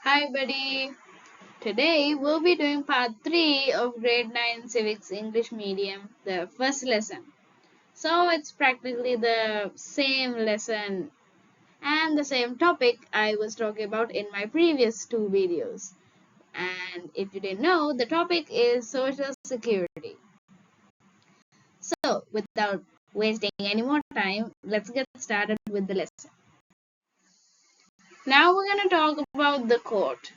Hi, buddy. Today we'll be doing part 3 of grade 9 Civics English Medium, the first lesson. So it's practically the same lesson and the same topic I was talking about in my previous two videos. And if you didn't know, the topic is Social Security. So without wasting any more time, let's get started with the lesson. Now we're going to talk about the court.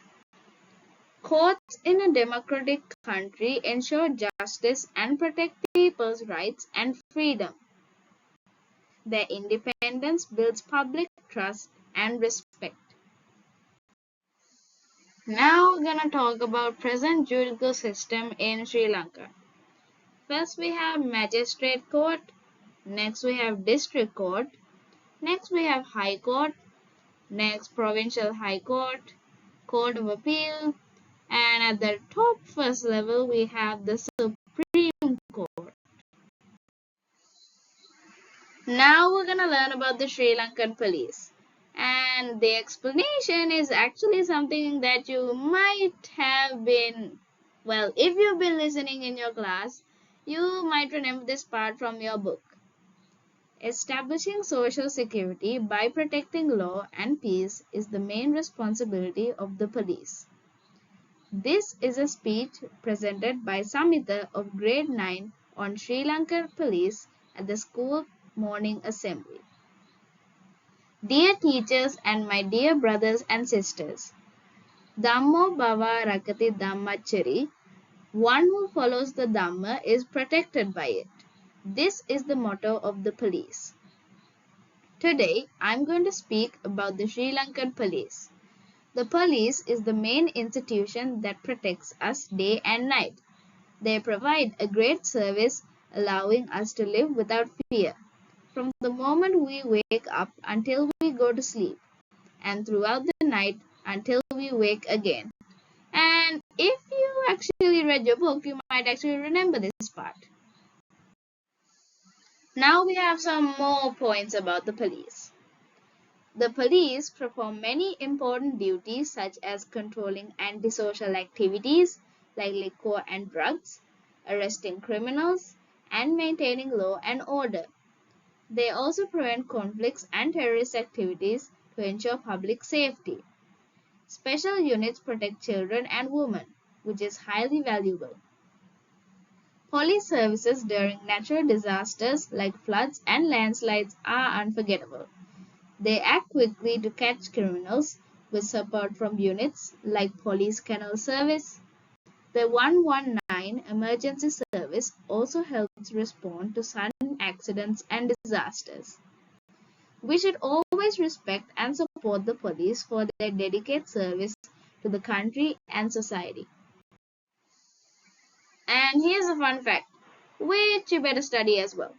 Courts in a democratic country ensure justice and protect people's rights and freedom. Their independence builds public trust and respect. Now we're gonna talk about present judicial system in Sri Lanka. First we have magistrate court, next we have district court, next we have high court, next provincial high court, court of appeal, and at the top first level we have the Supreme Court. Now we're gonna learn about the Sri Lankan police. And the explanation is actually something that you might have been, well, if you've been listening in your class, you might remember this part from your book. Establishing social security by protecting law and peace is the main responsibility of the police. This is a speech presented by Samita of grade 9 on Sri Lankan police at the school morning assembly. Dear teachers and my dear brothers and sisters, Dhammo Bhava Rakati Dhammachari, one who follows the Dhamma is protected by it. This is the motto of the police. Today, I'm going to speak about the Sri Lankan police. The police is the main institution that protects us day and night. They provide a great service, allowing us to live without fear, from the moment we wake up until we go to sleep, and throughout the night until we wake again. And if you actually read your book, you might actually remember this part. Now we have some more points about the police. The police perform many important duties such as controlling antisocial activities like liquor and drugs, arresting criminals, and maintaining law and order. They also prevent conflicts and terrorist activities to ensure public safety. Special units protect children and women, which is highly valuable. Police services during natural disasters like floods and landslides are unforgettable. They act quickly to catch criminals with support from units like Police Canal Service. The 119 emergency service also helps respond to sudden accidents and disasters. We should always respect and support the police for their dedicated service to the country and society. And here's a fun fact, which you better study as well.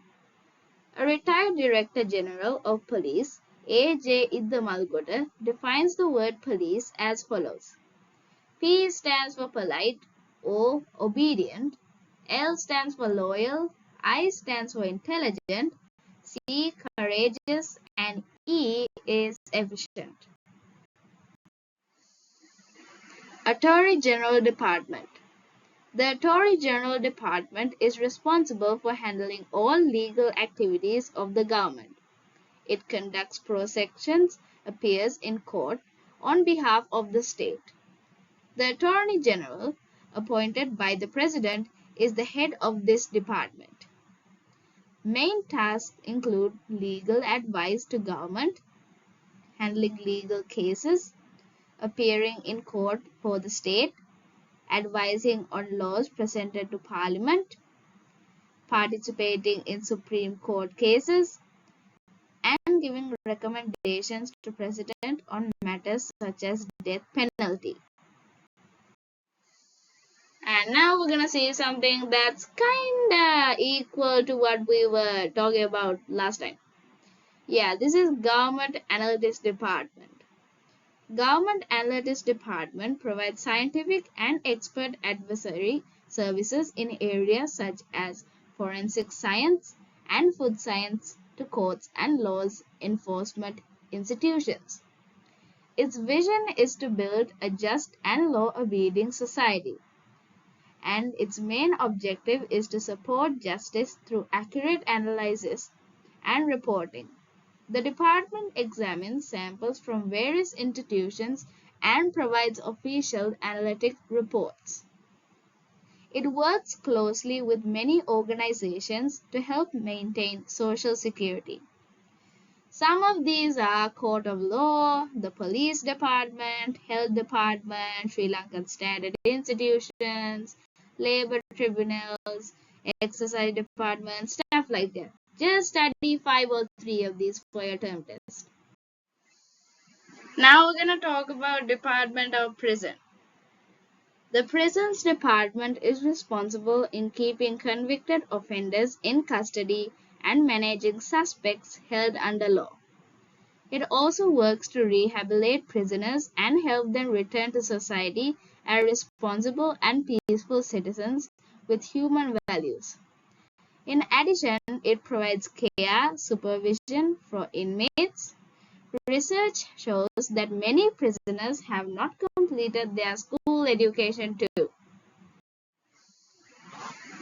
A retired Director General of Police, A.J. Iddamalgoda, defines the word police as follows. P stands for polite, O obedient, L stands for loyal, I stands for intelligent, C courageous, and E is efficient. Attorney General Department. The Attorney General Department is responsible for handling all legal activities of the government. It conducts prosecutions, appears in court on behalf of the state. The Attorney General, appointed by the President, is the head of this department. Main tasks include legal advice to government, handling legal cases, appearing in court for the state, advising on laws presented to Parliament, participating in Supreme Court cases, and giving recommendations to President on matters such as death penalty. And now we're gonna see something that's kinda equal to what we were talking about last time. Yeah, this is Government Analytics Department. Government Analytics Department provides scientific and expert advisory services in areas such as forensic science and food science to courts and laws enforcement institutions. Its vision is to build a just and law-abiding society, and its main objective is to support justice through accurate analysis and reporting. The department examines samples from various institutions and provides official analytic reports. It works closely with many organizations to help maintain social security. Some of these are Court of Law, the Police Department, Health Department, Sri Lankan Standard Institutions, Labor Tribunals, Exercise Department, stuff like that. Just study 5 or 3 of these for your term test. Now we're going to talk about Department of Prison. The Prisons Department is responsible in keeping convicted offenders in custody and managing suspects held under law. It also works to rehabilitate prisoners and help them return to society as responsible and peaceful citizens with human values. In addition, it provides care, supervision for inmates. Research shows that many prisoners have not completed their school education too.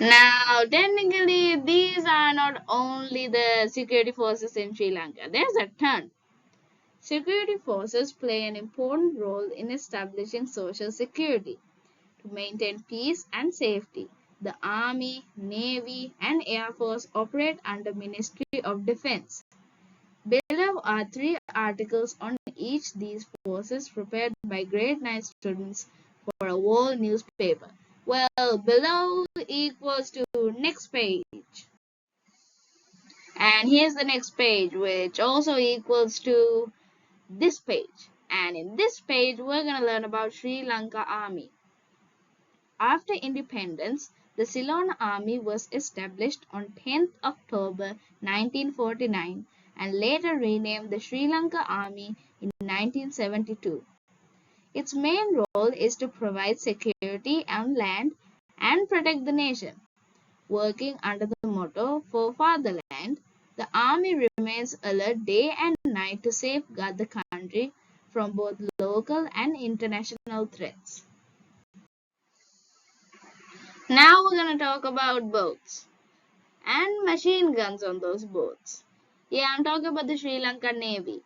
Now, technically, these are not only the security forces in Sri Lanka. There's a ton. Security forces play an important role in establishing social security. To maintain peace and safety, the Army, Navy, and Air Force operate under Ministry of Defense. Below are 3 articles on each these forces prepared by grade 9 students for a wall newspaper. Well, below equals to next page. And here's the next page, which also equals to this page. And in this page, we're going to learn about Sri Lanka Army. After independence, the Ceylon Army was established on 10th October 1949 and later renamed the Sri Lanka Army in 1972. Its main role is to provide security on land and protect the nation. Working under the motto "For Fatherland," the Army remains alert day and night to safeguard the country from both local and international threats. Now we're going to talk about boats and machine guns on those boats. Yeah, I'm talking about the Sri Lanka Navy.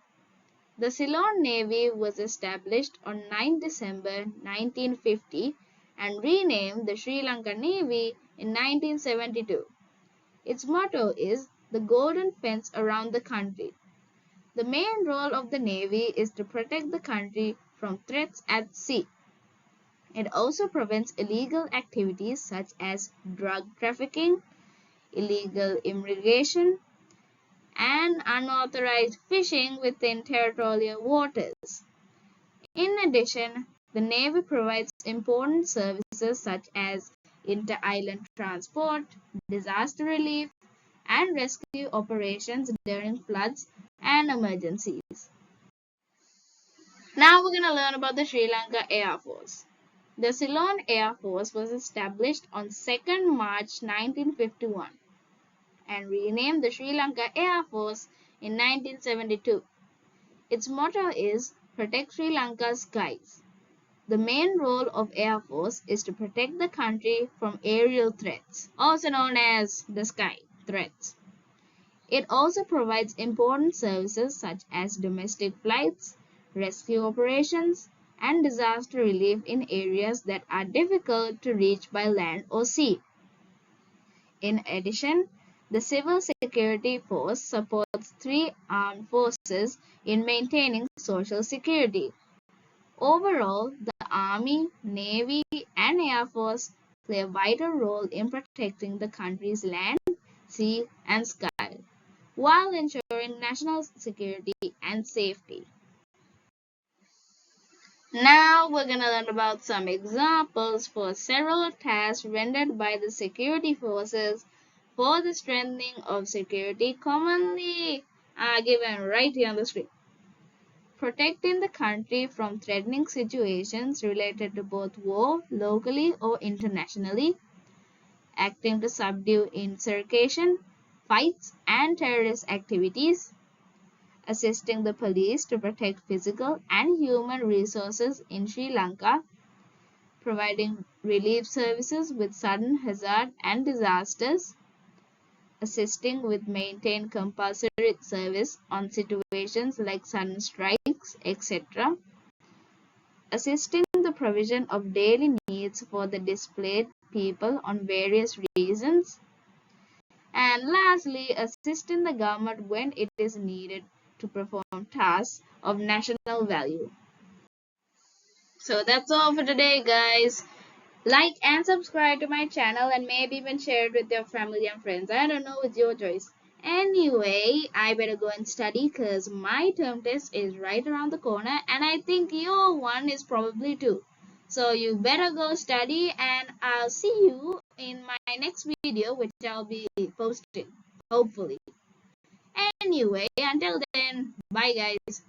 The Ceylon Navy was established on 9 December 1950 and renamed the Sri Lanka Navy in 1972. Its motto is "The Golden Fence Around the Country." The main role of the Navy is to protect the country from threats at sea. It also prevents illegal activities such as drug trafficking, illegal immigration, and unauthorized fishing within territorial waters. In addition, the Navy provides important services such as inter-island transport, disaster relief, and rescue operations during floods and emergencies. Now we're going to learn about the Sri Lanka Air Force. The Ceylon Air Force was established on 2nd March 1951 and renamed the Sri Lanka Air Force in 1972. Its motto is "Protect Sri Lanka's Skies." The main role of Air Force is to protect the country from aerial threats, also known as the sky threats. It also provides important services such as domestic flights, rescue operations, and disaster relief in areas that are difficult to reach by land or sea. In addition, the Civil Security Force supports 3 armed forces in maintaining social security. Overall, the Army, Navy, and Air Force play a vital role in protecting the country's land, sea, and sky, while ensuring national security and safety. Now we're going to learn about some examples for several tasks rendered by the security forces for the strengthening of security commonly given right here on the screen. Protecting the country from threatening situations related to both war, locally or internationally. Acting to subdue insurrection, fights, and terrorist activities. assisting the police to protect physical and human resources in Sri Lanka, providing relief services with sudden hazard and disasters, assisting with maintain compulsory service on situations like sudden strikes, etc., assisting the provision of daily needs for the displaced people on various reasons, and lastly, assisting the government when it is needed to perform tasks of national value. So that's all for today, guys. Like and subscribe to my channel and maybe even share it with your family and friends. I don't know, it's your choice. Anyway, I better go and study because my term test is right around the corner and I think your one is probably too. So you better go study and I'll see you in my next video which I'll be posting, hopefully. Anyway, until then, bye guys.